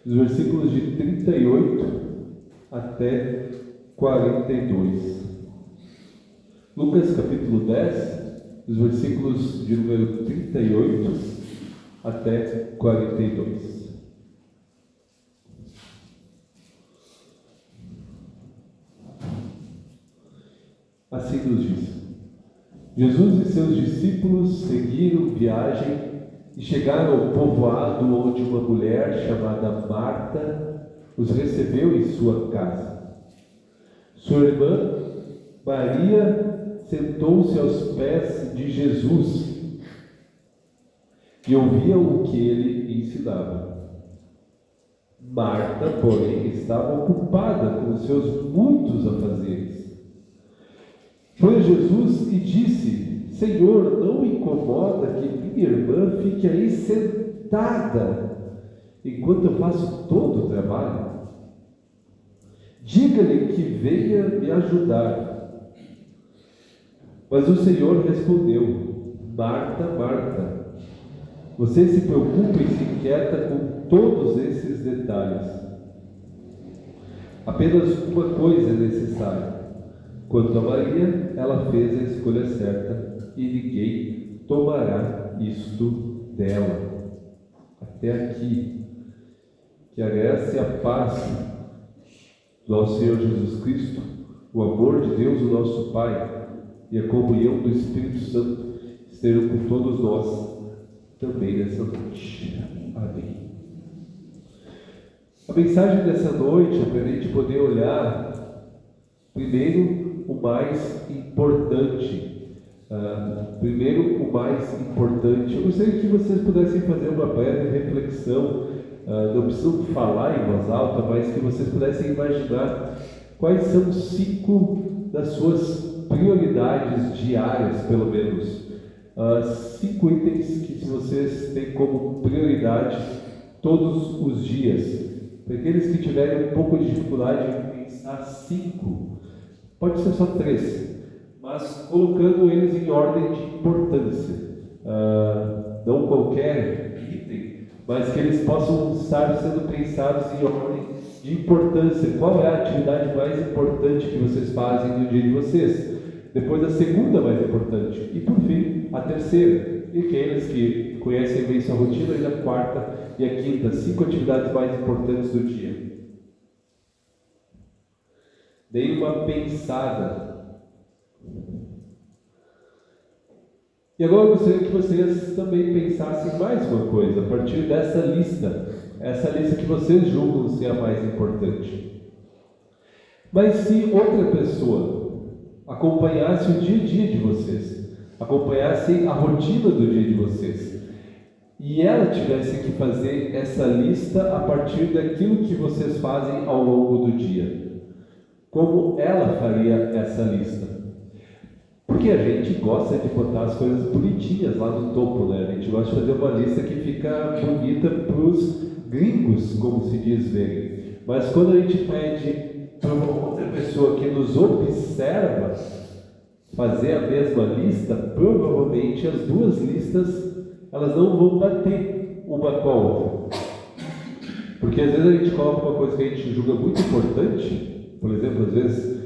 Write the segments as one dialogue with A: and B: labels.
A: dos versículos de 38 até 42. Lucas capítulo 10, dos versículos de número 38 até 42. Assim nos diz: Jesus e seus discípulos seguiram viagem e chegaram ao povoado onde uma mulher chamada Marta os recebeu em sua casa. Sua irmã Maria sentou-se aos pés de Jesus e ouvia o que ele ensinava. Marta, porém, estava ocupada com os seus muitos afazeres. Foi a Jesus e disse: Senhor, não me incomoda que minha irmã fique aí sentada enquanto eu faço todo o trabalho? Diga-lhe que venha me ajudar. Mas o Senhor respondeu: Marta, Marta, você se preocupa e se inquieta com todos esses detalhes. Apenas uma coisa é necessária. Quanto a Maria, ela fez a escolha certa e ninguém tomará isto dela. Até aqui. Que a graça e a paz do nosso Senhor Jesus Cristo, o amor de Deus, o nosso Pai, e a comunhão do Espírito Santo estejam com todos nós também nessa noite. Amém. A mensagem dessa noite é para a gente poder olhar primeiro o mais importante. Primeiro, o mais importante. Eu gostaria que vocês pudessem fazer uma breve reflexão. Não precisam falar em voz alta, mas que vocês pudessem imaginar quais são 5 das suas prioridades diárias, pelo menos. 5 itens que vocês têm como prioridade todos os dias. Para aqueles que tiverem um pouco de dificuldade em pensar 5, pode ser só 3, mas colocando eles em ordem de importância. Não qualquer item, mas que eles possam estar sendo pensados em ordem de importância. Qual é a atividade mais importante que vocês fazem no dia de vocês? Depois a segunda mais importante. E por fim, a terceira. E aqueles que conhecem bem sua rotina, e a quarta e a quinta. 5 atividades mais importantes do dia. Dei uma pensada. E agora eu gostaria que vocês também pensassem mais uma coisa, a partir dessa lista. Essa lista que vocês julgam ser a mais importante. Mas se outra pessoa acompanhasse o dia a dia de vocês, acompanhasse a rotina do dia de vocês, e ela tivesse que fazer essa lista a partir daquilo que vocês fazem ao longo do dia, como ela faria essa lista? Porque a gente gosta de botar as coisas bonitinhas lá no topo, né? A gente gosta de fazer uma lista que fica bonita para os gringos, como se diz verem. Mas quando a gente pede para uma outra pessoa que nos observa fazer a mesma lista, provavelmente as duas listas elas não vão bater uma com a outra. Porque às vezes a gente coloca uma coisa que a gente julga muito importante, por exemplo, às vezes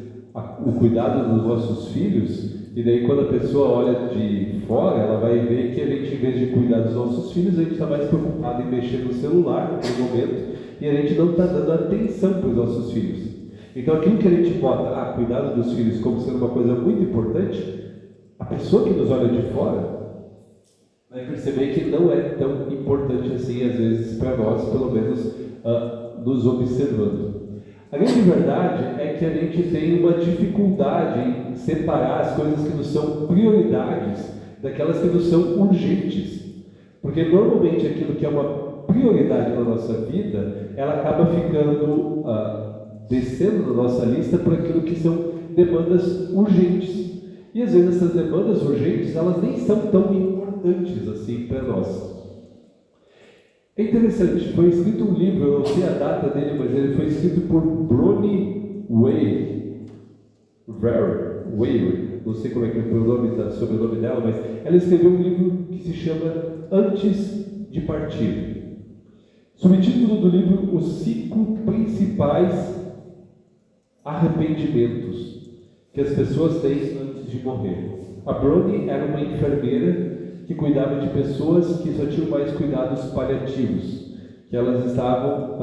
A: o cuidado dos nossos filhos, e daí quando a pessoa olha de fora, ela vai ver que a gente, em vez de cuidar dos nossos filhos, a gente está mais preocupado em mexer no celular naquele momento, e a gente não está dando atenção para os nossos filhos. Então aquilo que a gente bota, cuidado dos filhos, como sendo uma coisa muito importante, a pessoa que nos olha de fora vai perceber que não é tão importante assim, às vezes, para nós, pelo menos, nos observando. A grande verdade é que a gente tem uma dificuldade em separar as coisas que nos são prioridades daquelas que nos são urgentes. Porque normalmente aquilo que é uma prioridade na nossa vida, ela acaba ficando descendo na nossa lista por aquilo que são demandas urgentes. E às vezes essas demandas urgentes, elas nem são tão importantes assim para nós. É interessante, foi escrito um livro, eu não sei a data dele, mas ele foi escrito por Bronnie Ware, não sei como é que é o sobrenome dela, mas ela escreveu um livro que se chama Antes de Partir. Subtítulo do livro: Os 5 principais arrependimentos que as pessoas têm antes de morrer. A Bronnie era uma enfermeira que cuidava de pessoas que só tinham mais cuidados paliativos, que elas estavam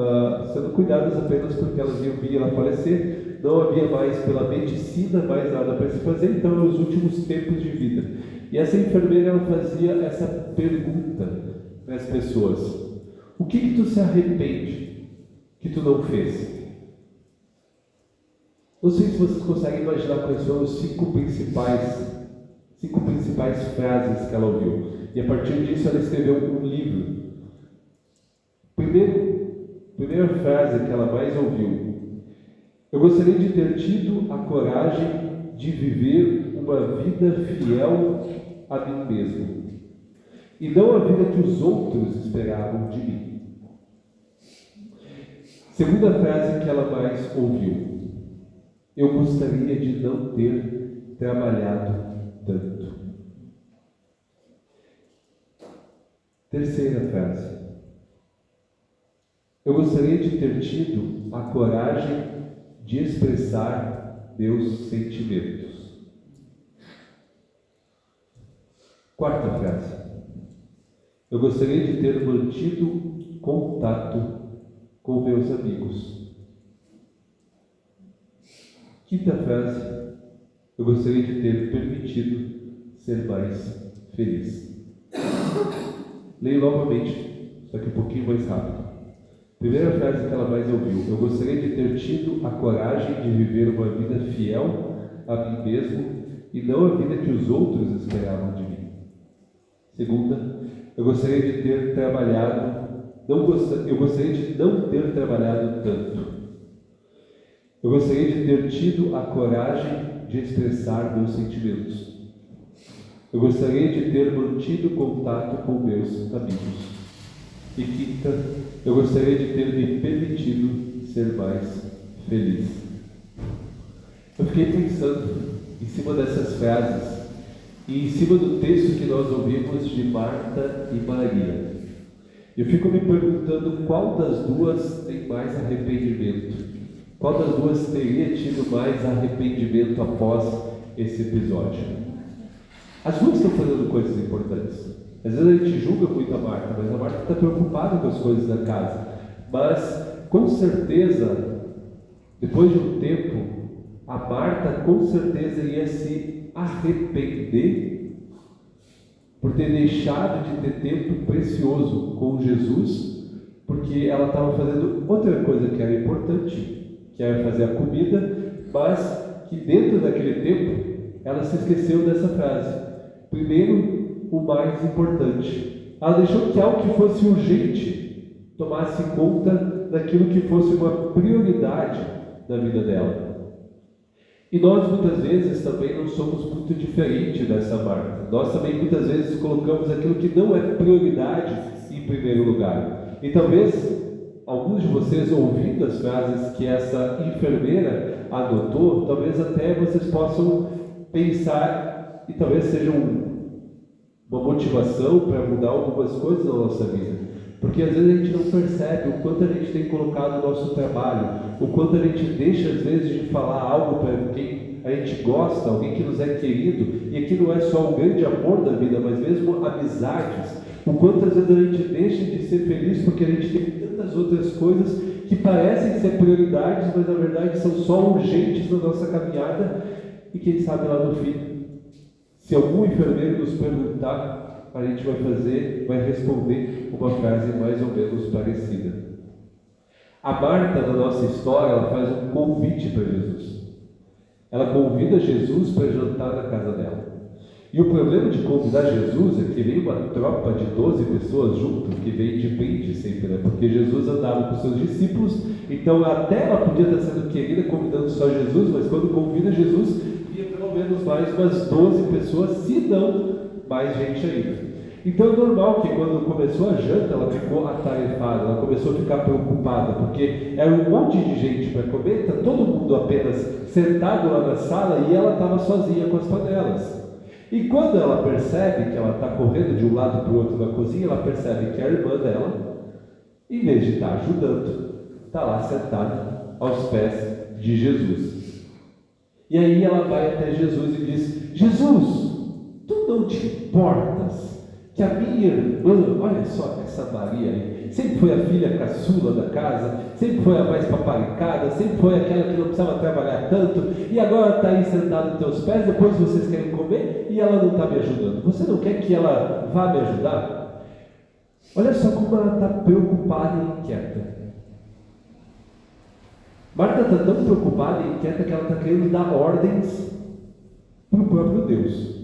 A: sendo cuidadas apenas porque elas iam vir a falecer, não havia mais pela medicina mais nada para se fazer, então eram os últimos tempos de vida. E essa enfermeira, ela fazia essa pergunta para as pessoas: o que tu se arrepende que tu não fez? Não sei se vocês conseguem imaginar quais foram os 5 principais frases que ela ouviu. E a partir disso ela escreveu um livro. Primeira frase que ela mais ouviu: eu gostaria de ter tido a coragem de viver uma vida fiel a mim mesmo, e não a vida que os outros esperavam de mim. Segunda frase que ela mais ouviu: eu gostaria de não ter trabalhado tanto. Terceira frase: eu gostaria de ter tido a coragem de expressar meus sentimentos. Quarta frase: eu gostaria de ter mantido contato com meus amigos. Quinta frase: eu gostaria de ter permitido ser mais feliz. Leio novamente, só que um pouquinho mais rápido. Primeira frase que ela mais ouviu: eu gostaria de ter tido a coragem de viver uma vida fiel a mim mesmo e não a vida que os outros esperavam de mim. Segunda: eu gostaria de ter trabalhado, eu gostaria de não ter trabalhado tanto. Eu gostaria de ter tido a coragem de expressar meus sentimentos. Eu gostaria de ter mantido contato com meus amigos. E quinta: eu gostaria de ter me permitido ser mais feliz. Eu fiquei pensando em cima dessas frases e em cima do texto que nós ouvimos de Marta e Maria. Eu fico me perguntando qual das duas tem mais arrependimento. Qual das duas teria tido mais arrependimento após esse episódio? As duas estão fazendo coisas importantes. Às vezes a gente julga muito a Marta, mas a Marta está preocupada com as coisas da casa. Mas, com certeza, depois de um tempo, a Marta com certeza ia se arrepender por ter deixado de ter tempo precioso com Jesus, porque ela estava fazendo outra coisa que era importante, que era fazer a comida, mas que dentro daquele tempo ela se esqueceu dessa frase. Primeiro, o mais importante. Ela deixou que algo que fosse urgente tomasse conta daquilo que fosse uma prioridade na vida dela. E nós muitas vezes também não somos muito diferentes dessa Marta. Nós também muitas vezes colocamos aquilo que não é prioridade em primeiro lugar. E talvez alguns de vocês, ouvindo as frases que essa enfermeira adotou, talvez até vocês possam pensar, e talvez seja uma motivação para mudar algumas coisas na nossa vida. Porque às vezes a gente não percebe o quanto a gente tem colocado no nosso trabalho, o quanto a gente deixa às vezes de falar algo para quem a gente gosta, alguém que nos é querido, e aqui não é só o grande amor da vida, mas mesmo amizades. O quanto às vezes a gente deixa de ser feliz porque a gente tem tantas outras coisas que parecem ser prioridades, mas na verdade são só urgentes na nossa caminhada. E quem sabe lá no fim, se algum enfermeiro nos perguntar, a gente vai responder uma frase mais ou menos parecida. A Marta, na nossa história, ela faz um convite para Jesus. Ela convida Jesus para jantar na casa dela. E o problema de convidar Jesus é que vem uma tropa de 12 pessoas junto, que vem de brinde sempre, né? Porque Jesus andava com seus discípulos, então até ela podia estar sendo querida convidando só Jesus, mas quando convida Jesus, via pelo menos mais umas 12 pessoas, se não mais gente ainda. Então é normal que quando começou a janta, ela ficou atarefada, ela começou a ficar preocupada, porque era um monte de gente para comer, está todo mundo apenas sentado lá na sala e ela estava sozinha com as panelas. E quando ela percebe que ela está correndo de um lado para o outro na cozinha, ela percebe que a irmã dela Em vez de estar ajudando, está lá sentada aos pés de Jesus. E aí ela vai até Jesus e diz: Jesus, tu não te importas que a minha irmã, olha só essa Maria aí, sempre foi a filha caçula da casa, sempre foi a mais paparicada, sempre foi aquela que não precisava trabalhar tanto, e agora está aí sentada nos teus pés, depois vocês querem comer e ela não está me ajudando. Você não quer que ela vá me ajudar? Olha só como ela está preocupada e inquieta. Marta está tão preocupada e inquieta que ela está querendo dar ordens para o próprio Deus.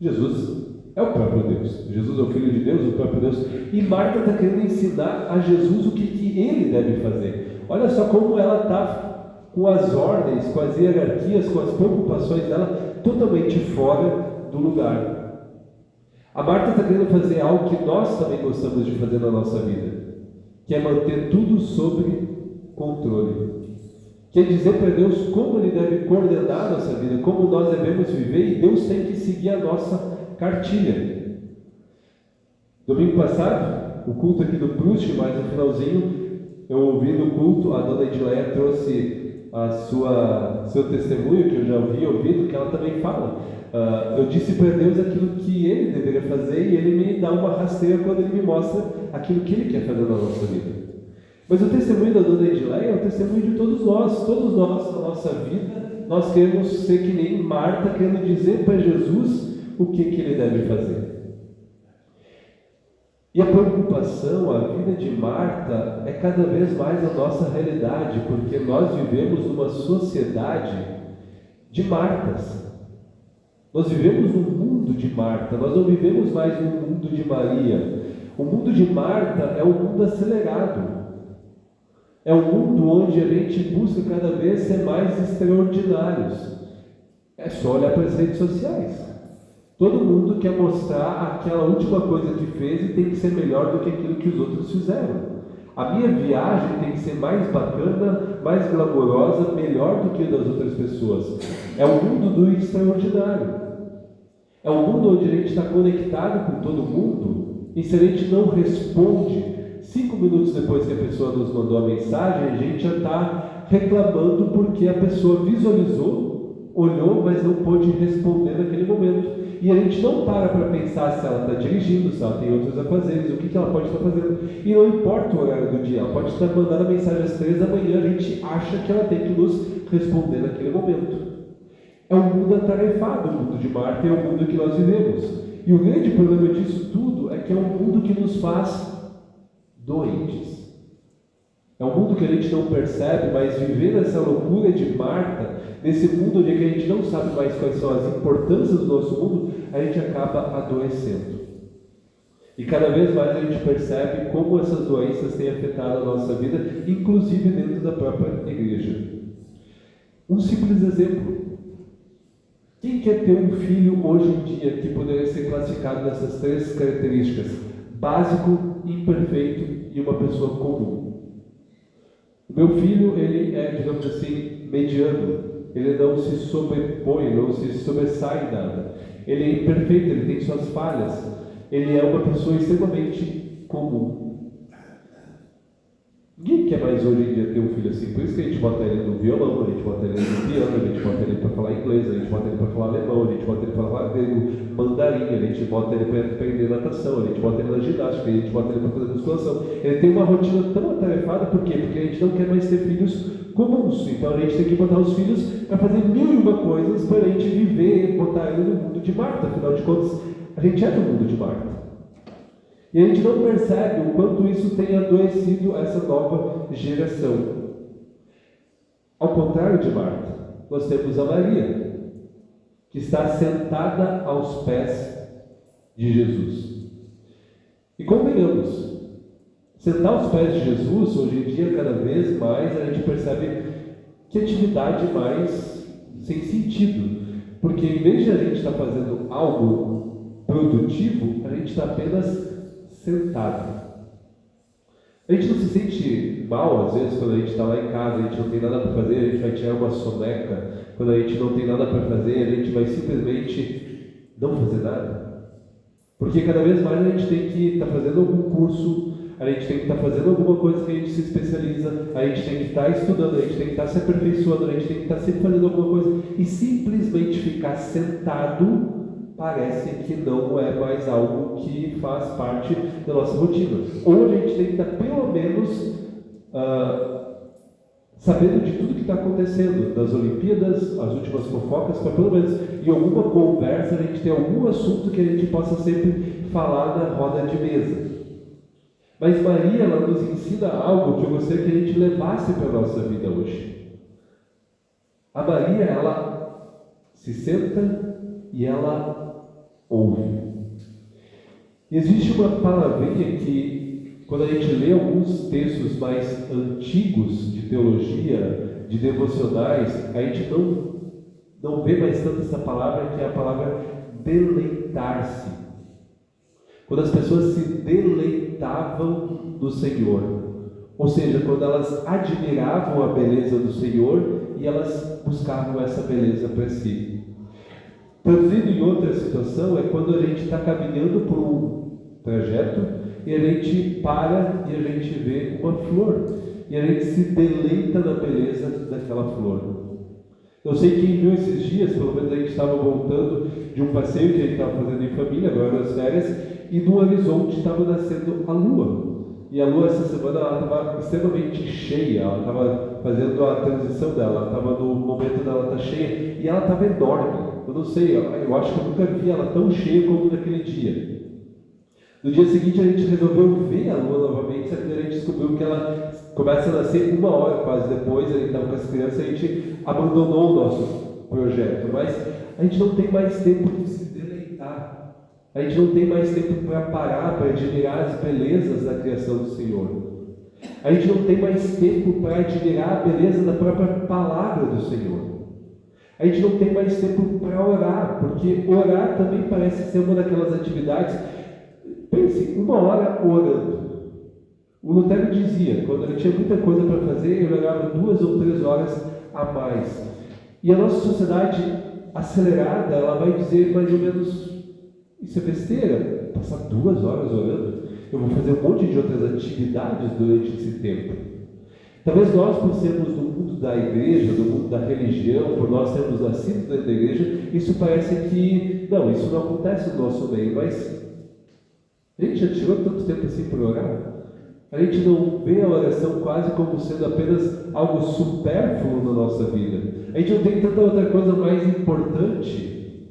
A: Jesus é o próprio Deus. Jesus é o Filho de Deus, o próprio Deus. E Marta está querendo ensinar a Jesus o que ele deve fazer. Olha só como ela está com as ordens, com as hierarquias, com as preocupações dela totalmente fora do lugar. A Marta está querendo fazer algo que nós também gostamos de fazer na nossa vida, que é manter tudo sob controle. Quer dizer para Deus como Ele deve coordenar a nossa vida, como nós devemos viver, e Deus tem que seguir a nossa cartilha. Domingo passado, o culto aqui do Proust, mais no finalzinho, eu ouvi no culto, a dona Edileia trouxe seu testemunho, que eu já ouvi ouvido, que ela também fala. Eu disse para Deus aquilo que Ele deveria fazer, e Ele me dá uma rasteira quando Ele me mostra aquilo que Ele quer fazer na nossa vida. Mas o testemunho da dona Edileia é o testemunho de todos nós, na nossa vida, nós queremos ser que nem Marta, querendo dizer para Jesus o que Ele deve fazer. E a preocupação, a vida de Marta é cada vez mais a nossa realidade, porque nós vivemos numa sociedade de Martas. Nós vivemos num mundo de Marta, nós não vivemos mais num mundo de Maria. O mundo de Marta é um mundo acelerado. É um mundo onde a gente busca cada vez ser mais extraordinários. É só olhar para as redes sociais. Todo mundo quer mostrar aquela última coisa que fez e tem que ser melhor do que aquilo que os outros fizeram. A minha viagem tem que ser mais bacana, mais glamourosa, melhor do que a das outras pessoas. É o mundo do extraordinário. É um mundo onde a gente está conectado com todo mundo, e se a gente não responde 5 minutos depois que a pessoa nos mandou a mensagem, a gente já está reclamando porque a pessoa visualizou, olhou, mas não pôde responder naquele momento. E a gente não para pensar se ela está dirigindo, se ela tem outros afazeres, o que ela pode estar fazendo. E não importa o horário do dia, ela pode estar mandando a mensagem às 3 da manhã, a gente acha que ela tem que nos responder naquele momento. É um mundo atarefado, o mundo de Marta, é o mundo que nós vivemos. E o grande problema disso tudo é que é um mundo que nos faz doentes. É um mundo que a gente não percebe, mas viver nessa loucura de Marta, nesse mundo onde a gente não sabe mais quais são as importâncias do nosso mundo, a gente acaba adoecendo. E cada vez mais a gente percebe como essas doenças têm afetado a nossa vida, inclusive dentro da própria igreja. Um simples exemplo. Quem quer ter um filho hoje em dia que poderia ser classificado nessas 3 características? Básico, imperfeito e uma pessoa comum. O meu filho, ele é, digamos assim, mediano. Ele não se sobrepõe, não se sobressai nada. Ele é imperfeito, ele tem suas falhas. Ele é uma pessoa extremamente comum. Ninguém quer mais hoje em dia ter um filho assim. Por isso que a gente bota ele no violão, a gente bota ele no piano, a gente bota ele para falar inglês, a gente bota ele para falar alemão, a gente bota ele para falar grego, mandarim, a gente bota ele para aprender natação, a gente bota ele na ginástica, a gente bota ele para fazer musculação. Ele tem uma rotina tão atarefada, por quê? Porque a gente não quer mais ter filhos comuns. Então a gente tem que botar os filhos para fazer 1001 coisas para a gente viver, botar ele no mundo de Marta. Afinal de contas, a gente é do mundo de Marta. E a gente não percebe o quanto isso tem adoecido essa nova geração. Ao contrário de Marta, nós temos a Maria, que está sentada aos pés de Jesus. E convenhamos, sentar aos pés de Jesus, hoje em dia, cada vez mais, a gente percebe que atividade mais sem sentido. Porque em vez de a gente estar fazendo algo produtivo, a gente está apenas sentado. A gente não se sente mal, às vezes, quando a gente está lá em casa, a gente não tem nada para fazer, a gente vai tirar uma soneca. Quando a gente não tem nada para fazer, a gente vai simplesmente não fazer nada. Porque cada vez mais a gente tem que estar fazendo algum curso, a a gente tem que estar fazendo alguma coisa que a gente se especializa, a gente tem que estar estudando, a gente tem que estar se aperfeiçoando, a gente tem que estar sempre fazendo alguma coisa, e simplesmente ficar sentado parece que não é mais algo que faz parte da nossa rotina. Ou a gente tem que estar pelo menos sabendo de tudo que está acontecendo, das Olimpíadas, as últimas fofocas, para pelo menos em alguma conversa a gente ter algum assunto que a gente possa sempre falar na roda de mesa. Mas Maria, ela nos ensina algo que eu gostaria que a gente levasse para a nossa vida hoje. A Maria, ela se senta e ela ouve. Existe uma palavrinha que, quando a gente lê alguns textos mais antigos de teologia, de devocionais, a gente não vê mais tanto essa palavra, que é a palavra deleitar-se. Quando as pessoas se deleitavam no Senhor, ou seja, quando elas admiravam a beleza do Senhor e elas buscavam essa beleza para si. Traduzido em outra situação, é quando a gente está caminhando por um trajeto e a gente para e a gente vê uma flor e a gente se deleita na beleza daquela flor. Eu sei que quem viu esses dias, pelo menos a gente estava voltando de um passeio que a gente estava fazendo em família, agora nas férias, e no horizonte estava nascendo a lua. E a lua essa semana ela estava extremamente cheia, ela estava fazendo a transição dela, ela estava no momento dela estar cheia, e ela estava enorme. Eu não sei, eu acho que eu nunca vi ela tão cheia como naquele dia. No dia seguinte a gente resolveu ver a lua novamente, só que a gente descobriu que ela começa a nascer 1 hora quase depois, a gente estava com as crianças, a gente abandonou o nosso projeto, mas a gente não tem mais tempo de se deleitar, a gente não tem mais tempo para parar, para admirar as belezas da criação do Senhor, a gente não tem mais tempo para admirar a beleza da própria palavra do Senhor. A gente não tem mais tempo para orar, porque orar também parece ser uma daquelas atividades. Pense, 1 hora orando. O Lutero dizia, quando ele tinha muita coisa para fazer, ele orava 2 ou 3 horas a mais. E a nossa sociedade acelerada, ela vai dizer mais ou menos, isso é besteira, passar 2 horas orando. Eu vou fazer um monte de outras atividades durante esse tempo. Talvez nós, por sermos do mundo da igreja, do mundo da religião, por nós termos nascido dentro da igreja, isso parece que, não, isso não acontece no nosso meio, mas a gente já tirou tanto tempo assim para orar? A gente não vê a oração quase como sendo apenas algo supérfluo na nossa vida. A gente não tem tanta outra coisa mais importante.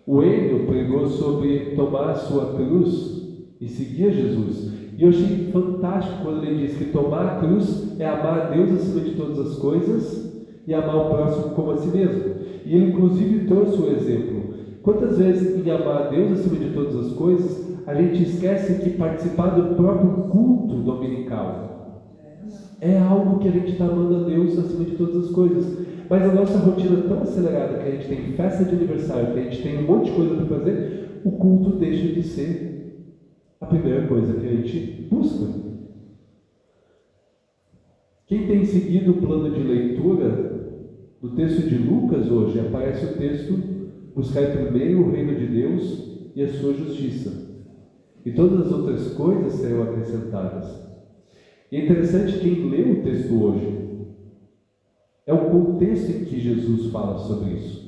A: O Enio pregou sobre tomar a sua cruz e seguir Jesus. E eu achei fantástico quando ele diz que tomar a cruz é amar a Deus acima de todas as coisas e amar o próximo como a si mesmo. E ele inclusive trouxe o exemplo. Quantas vezes em amar a Deus acima de todas as coisas, a gente esquece que participar do próprio culto dominical é algo que a gente está amando a Deus acima de todas as coisas. Mas a nossa rotina é tão acelerada que a gente tem festa de aniversário, que a gente tem um monte de coisa para fazer, o culto deixa de ser a primeira coisa que a gente busca. Quem tem seguido o plano de leitura do texto de Lucas hoje, aparece o texto: buscar primeiro o reino de Deus e a sua justiça, e todas as outras coisas serão acrescentadas. E é interessante quem lê o texto hoje, é o contexto em que Jesus fala sobre isso.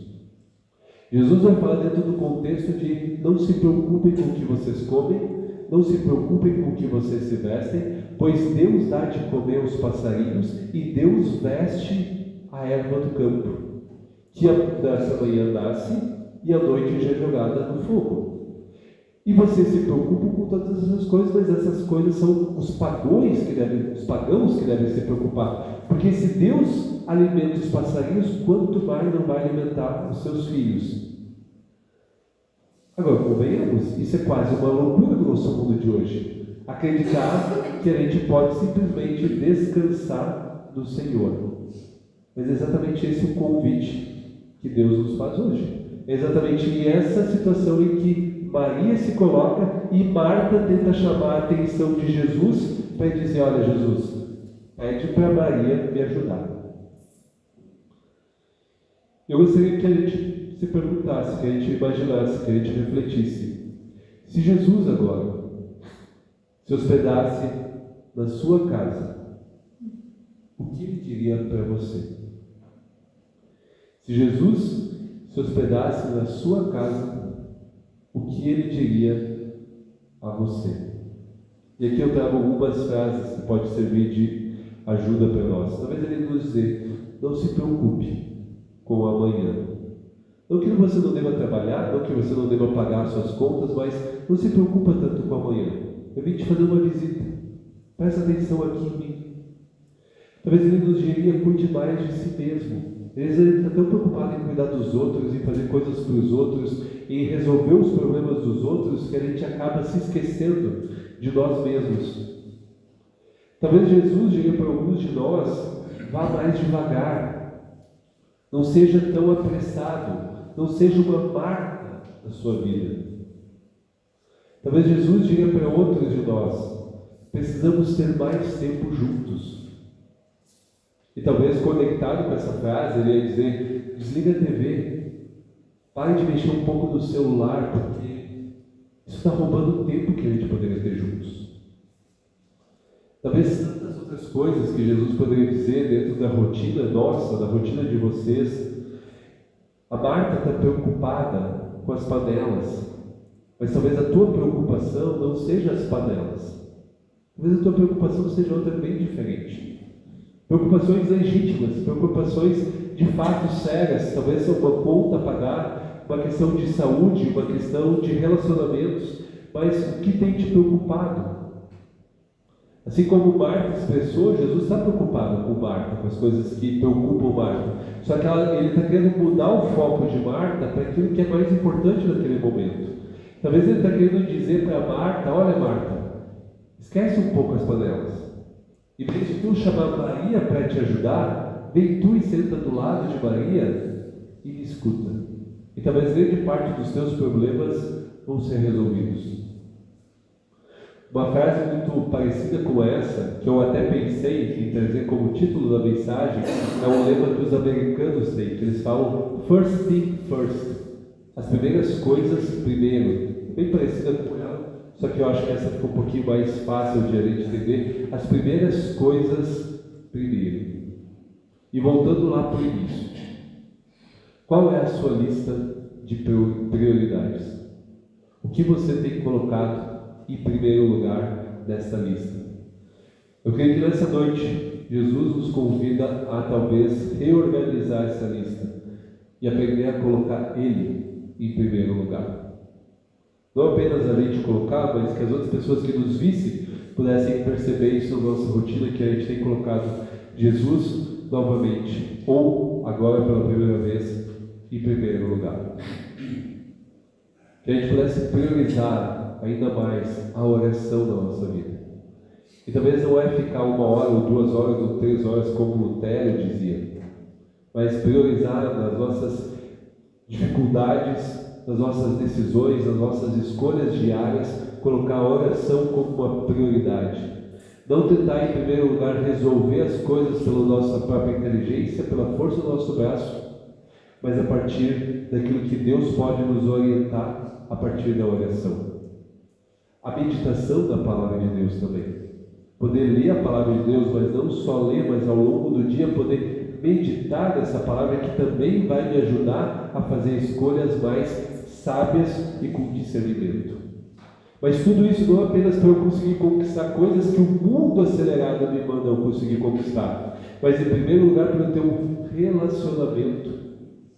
A: Jesus vai falar dentro do contexto de: não se preocupem com o que vocês comem, não se preocupem com o que vocês se vestem, pois Deus dá de comer aos passarinhos e Deus veste a erva do campo, que dessa manhã nasce e à noite já é jogada no fogo. E vocês se preocupam com todas essas coisas, mas essas coisas são os pagãos que devem se preocupar. Porque se Deus alimenta os passarinhos, quanto mais não vai alimentar os seus filhos? Agora, convenhamos, isso é quase uma loucura do nosso mundo de hoje. Acreditar que a gente pode simplesmente descansar do Senhor. Mas é exatamente esse o convite que Deus nos faz hoje. É exatamente essa situação em que Maria se coloca e Marta tenta chamar a atenção de Jesus para dizer: olha, Jesus, pede para Maria me ajudar. Eu gostaria que a gente se perguntasse, que a gente imaginasse, que a gente refletisse: se Jesus agora, se hospedasse na sua casa, o que ele diria para você? Se Jesus se hospedasse na sua casa, o que ele diria a você? E aqui eu trago algumas frases que podem servir de ajuda para nós. Talvez ele nos dizer: não se preocupe com o amanhã. Não que você não deva trabalhar, não que você não deva pagar suas contas, mas não se preocupa tanto com o amanhã. Eu vim te fazer uma visita. Presta atenção aqui em mim. Talvez ele nos diria: cuide mais de si mesmo. Ele está tão preocupado em cuidar dos outros, em fazer coisas para os outros, em resolver os problemas dos outros, que a gente acaba se esquecendo de nós mesmos. Talvez Jesus diria para alguns de nós: vá mais devagar, não seja tão apressado, não seja uma Marta na sua vida. Talvez Jesus diria para outros de nós: precisamos ter mais tempo juntos. E talvez conectado com essa frase, ele ia dizer: desliga a TV, pare de mexer um pouco no celular, porque isso está roubando o tempo que a gente poderia ter juntos. Talvez tantas outras coisas que Jesus poderia dizer dentro da rotina nossa, da rotina de vocês. A Marta está preocupada com as panelas, mas talvez a tua preocupação não seja as panelas. Talvez a tua preocupação seja outra bem diferente. Preocupações legítimas, preocupações de fato sérias, talvez seja uma conta a pagar, uma questão de saúde, uma questão de relacionamentos, mas o que tem te preocupado? Assim como Marta expressou, Jesus está preocupado com Marta, com as coisas que preocupam Marta. Só que ele está querendo mudar o foco de Marta para aquilo que é mais importante naquele momento. Talvez ele está querendo dizer para Marta: olha Marta, esquece um pouco as panelas. Em vez de tu chamar Maria para te ajudar, vem tu e senta do lado de Maria e me escuta. E talvez grande parte dos teus problemas vão ser resolvidos. Uma frase muito parecida com essa, que eu até pensei em trazer como título da mensagem, é um lema que os americanos têm, que eles falam first thing first. As primeiras coisas primeiro. Bem parecida com ela. Só que eu acho que essa ficou um pouquinho mais fácil de a gente entender. As primeiras coisas primeiro. E voltando lá para o início. Qual é a sua lista de prioridades? O que você tem colocado em primeiro lugar nessa lista? Eu creio que nessa noite, Jesus nos convida a talvez reorganizar essa lista e aprender a colocar Ele em primeiro lugar. Não apenas a gente colocar, mas que as outras pessoas que nos vissem pudessem perceber isso na nossa rotina, que a gente tem colocado Jesus novamente, ou agora pela primeira vez, em primeiro lugar. Que a gente pudesse priorizar ainda mais a oração na nossa vida. E talvez não é ficar 1 hora, ou 2 horas, ou 3 horas, como Lutero dizia, mas priorizar nas nossas dificuldades, nas nossas decisões, nas nossas escolhas diárias, colocar a oração como uma prioridade. Não tentar em primeiro lugar resolver as coisas pela nossa própria inteligência, pela força do nosso braço, mas a partir daquilo que Deus pode nos orientar a partir da oração. A meditação da palavra de Deus também. Poder ler a palavra de Deus, mas não só ler, mas ao longo do dia poder meditar nessa palavra, que também vai me ajudar a fazer escolhas mais sábias e com discernimento. Mas tudo isso não apenas para eu conseguir conquistar coisas que o mundo acelerado me manda eu conseguir conquistar, mas em primeiro lugar para eu ter um relacionamento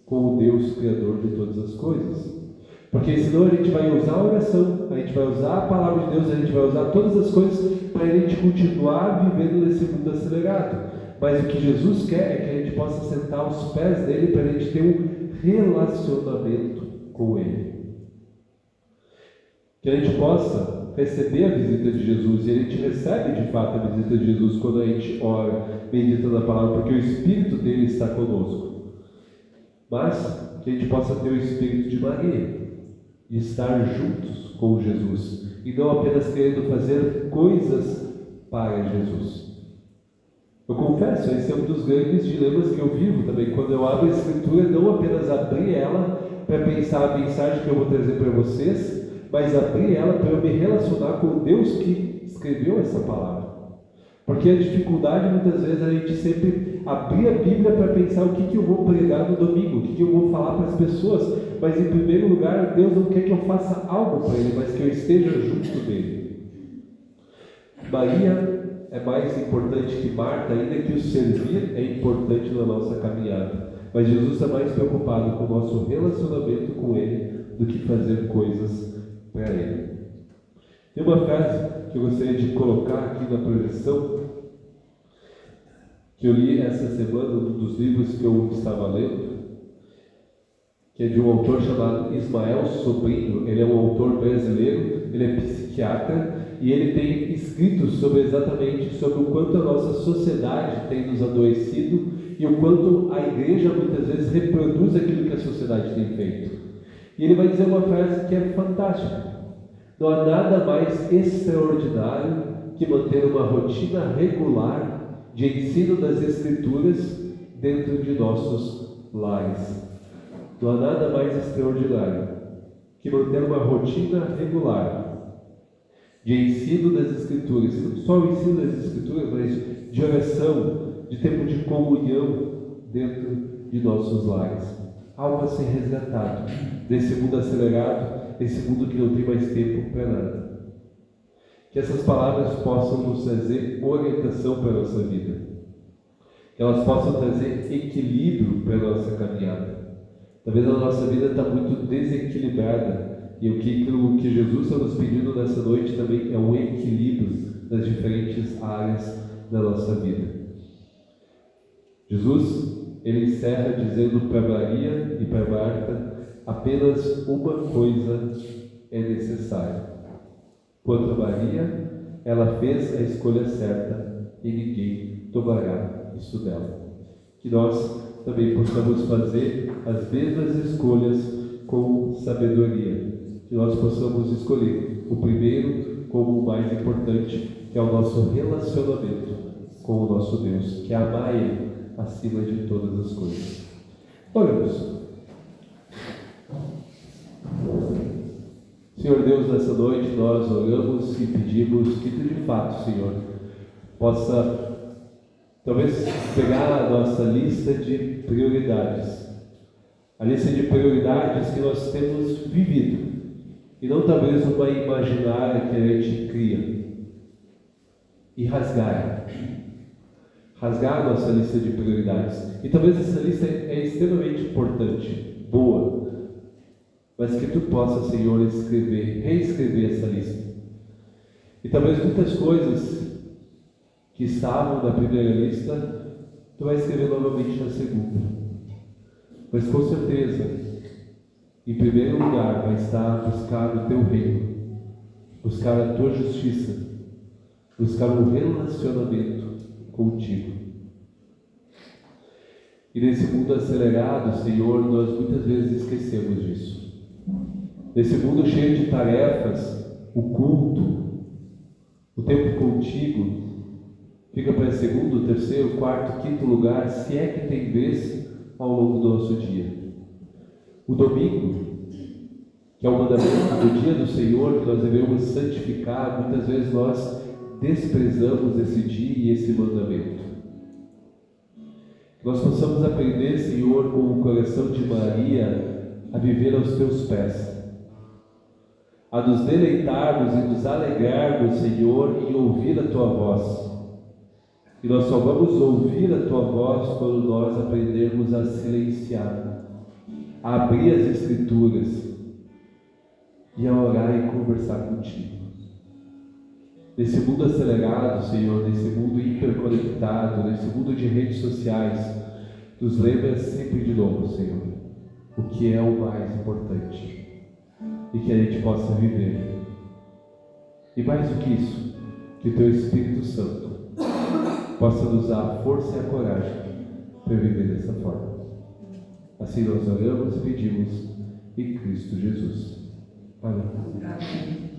A: com o Deus Criador de todas as coisas. Porque senão a gente vai usar a oração, a gente vai usar a palavra de Deus, a gente vai usar todas as coisas para a gente continuar vivendo nesse mundo acelerado. Mas o que Jesus quer é que a gente possa sentar aos pés dele para a gente ter um relacionamento com Ele. Que a gente possa receber a visita de Jesus, e a gente recebe de fato a visita de Jesus quando a gente ora, medita na palavra, porque o Espírito dele está conosco. Mas que a gente possa ter o Espírito de Maria, de estar juntos com Jesus, e não apenas querendo fazer coisas para Jesus. Eu confesso, esse é um dos grandes dilemas que eu vivo também, quando eu abro a Escritura, não apenas abrir ela para pensar a mensagem que eu vou trazer para vocês, mas abrir ela para eu me relacionar com o Deus que escreveu essa palavra. Porque a dificuldade, muitas vezes, a gente sempre abrir a Bíblia para pensar o que eu vou pregar no domingo, o que eu vou falar para as pessoas. Mas, em primeiro lugar, Deus não quer que eu faça algo para Ele, mas que eu esteja junto dele. Maria é mais importante que Marta, ainda que o servir é importante na nossa caminhada. Mas Jesus está mais preocupado com o nosso relacionamento com Ele do que fazer coisas para Ele. Tem uma frase que eu gostaria de colocar aqui na projeção, que eu li essa semana, um dos livros que eu estava lendo, que é de um autor chamado Ismael Sobrinho. Ele é um autor brasileiro, ele é psiquiatra, e ele tem escrito exatamente sobre o quanto a nossa sociedade tem nos adoecido e o quanto a igreja muitas vezes reproduz aquilo que a sociedade tem feito. E ele vai dizer uma frase que é fantástica: não há nada mais extraordinário que manter uma rotina regular de ensino das Escrituras dentro de nossos lares. Não há nada mais extraordinário que manter uma rotina regular de ensino das Escrituras, não só o ensino das Escrituras, mas de oração, de tempo de comunhão dentro de nossos lares. Algo a ser resgatado desse mundo acelerado, desse mundo que não tem mais tempo para nada. Que essas palavras possam nos trazer orientação para a nossa vida, que elas possam trazer equilíbrio para a nossa caminhada. Talvez a nossa vida está muito desequilibrada, e aquilo que Jesus está nos pedindo nessa noite também é um equilíbrio nas diferentes áreas da nossa vida. Jesus, ele encerra dizendo para Maria e para Marta: apenas uma coisa é necessária. Quanto a Maria, ela fez a escolha certa e ninguém tomará isso dela. Que nós também possamos fazer as mesmas escolhas com sabedoria. Que nós possamos escolher o primeiro como o mais importante, que é o nosso relacionamento com o nosso Deus, que é amar Ele acima de todas as coisas. Oremos. Senhor Deus, nessa noite nós oramos e pedimos que Tu de fato, Senhor, possa talvez pegar a nossa lista de prioridades, a lista de prioridades que nós temos vivido, e não talvez uma imaginária que a gente cria, e rasgar a nossa lista de prioridades. E talvez essa lista é extremamente importante, boa, mas que Tu possa, Senhor, reescrever essa lista. E talvez muitas coisas que estavam na primeira lista, Tu vai escrever novamente na segunda. Mas com certeza, em primeiro lugar, vai estar buscar o Teu reino, buscar a Tua justiça, buscar um relacionamento contigo. E nesse mundo acelerado, Senhor, nós muitas vezes esquecemos disso. Nesse mundo cheio de tarefas, o culto, o tempo contigo, fica para segundo, terceiro, quarto, quinto lugar, se é que tem vez ao longo do nosso dia. O domingo, que é o mandamento do dia do Senhor, que nós devemos santificar, muitas vezes nós desprezamos esse dia e esse mandamento. Que nós possamos aprender, Senhor, com o coração de Maria, a viver aos Teus pés, a nos deleitarmos e nos alegrarmos, Senhor, em ouvir a Tua voz. E nós só vamos ouvir a Tua voz quando nós aprendermos a silenciar, a abrir as Escrituras e a orar e conversar contigo. Nesse mundo acelerado, Senhor, nesse mundo hiperconectado, nesse mundo de redes sociais, nos lembra sempre de novo, Senhor, o que é o mais importante e que a gente possa viver. E mais do que isso, que o Teu Espírito Santo possa nos dar a força e a coragem para viver dessa forma. Assim nós oramos e pedimos em Cristo Jesus. Amém.